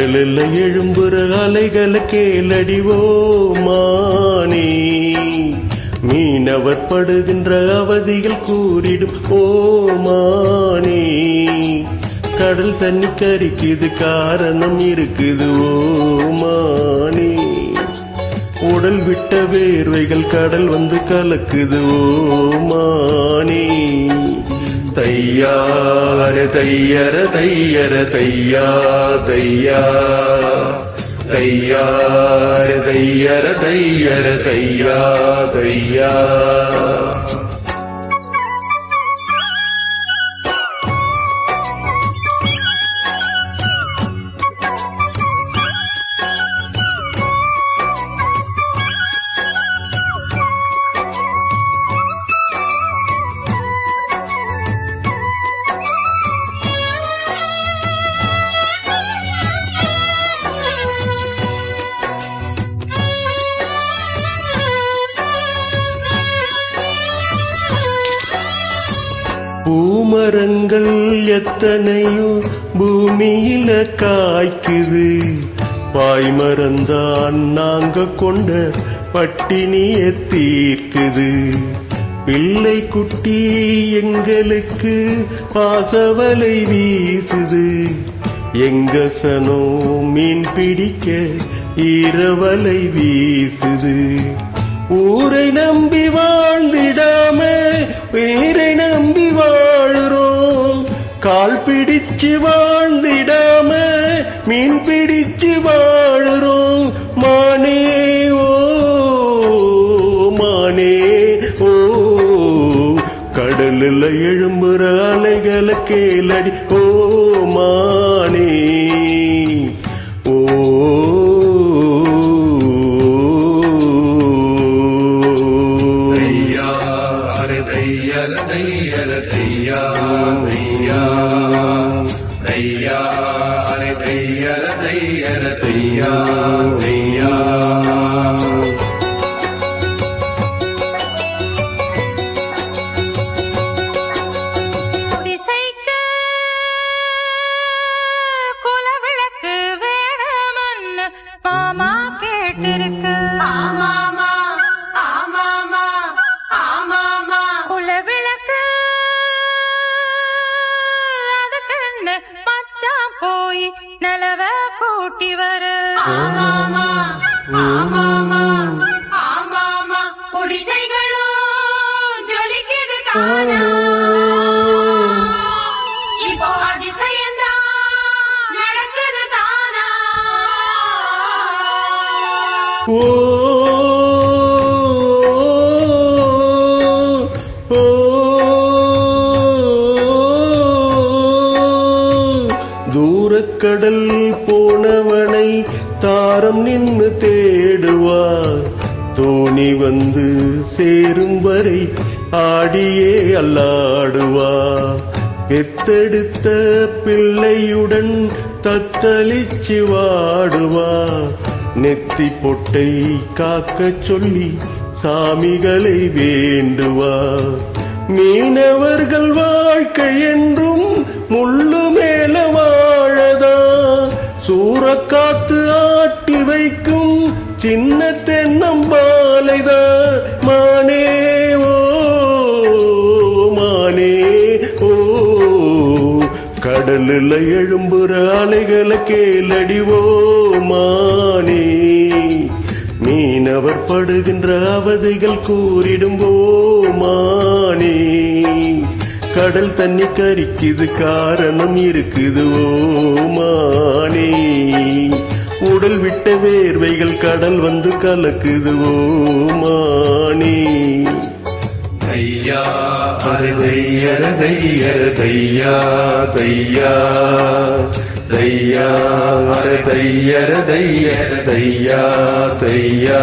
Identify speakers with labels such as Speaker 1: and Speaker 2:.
Speaker 1: கடலில் எழும்புற அலைகளை கேளடிவோ மானே, மீனவர் படுகின்ற அவதிகள் கூறிடும் ஓமானே. கடல் தண்ணி கரிக்குது காரணம் இருக்குது ஓமானே, உடல் விட்ட வேர்வைகள் கடல் வந்து கலக்குது ஓமானே. தையார தையர தையர தையா தையா, தையார தையர தையர தையா தையா. பூமரங்கள் எத்தனையோ பூமியில காய்க்குது, பாய்மரந்தான் நாங்க கொண்ட பட்டினிய தீர்க்குது. பிள்ளை குட்டி எங்களுக்கு பாசவலை வீசுது, எங்க சனோ மீன் பிடிக்க ஈரவலை வீசுது. ஊரை நம்பி வாழ்ந்திடாம பேரை நம்பி வாழுறோம், கால் பிடிச்சு வாழ்ந்திடாம மீன் பிடிச்சு வாழுறோம். மானே ஓ மானே ஓ, கடலில் எழும்புற அலைகளை கேளடி ஓ மானே. ஓ
Speaker 2: தையர தையர தையா தையா, தையா அரை தையர தையர தையா தையா.
Speaker 3: குலவிளக்கு வேணும்னு மாமா கேட்டிருக்கு, ஆமாமா ஆமாமா ஆமாமா. குலவிளக்கு அதுக்குன்னு மச்சான் போய் நிலவ கூட்டி வரு, ஆமாமா ஆமாமா ஆமாமா. குடிசைகளும் ஜொலிக்குது தானா, இப்போ அதிசயந்தான் நடக்குது தானா.
Speaker 1: ஓ தூரக்கடல் போனவனை தாரம் நின்று தேடுவார், தோணி வந்து சேரும் வரை ஆடியே அல்லாடுவா. பெத்தெடுத்த பிள்ளையுடன் தத்தளிச்சு வாடுவா, நெத்தி பொட்டை காக்க சொல்லி சாமிகளை வேண்டுவா. மீனவர்கள் வாழ்க்கை என்றும் முள்ளு மேல வாழதா, சூறக்காத்து ஆட்டி வைக்கும் சின்ன தென்னம்பாலைதா. மானே ஓ மானே ஓ, கடலில் எழும்புற அலைகளை கேளடிவோ மானே, மீனவர் படுகின்ற அவதிகள் கூறிடும்போ மானே. கடல் தண்ணி கரிக்குது காரணம் இருக்குது ஓ மானே, உடல் விட்ட வேர்வைகள் கடல் வந்து கலக்குது ஓ மானே.
Speaker 2: தையா அரை தையர தையர தையா தையா, தையா அரை தையர தையர தையா தையா.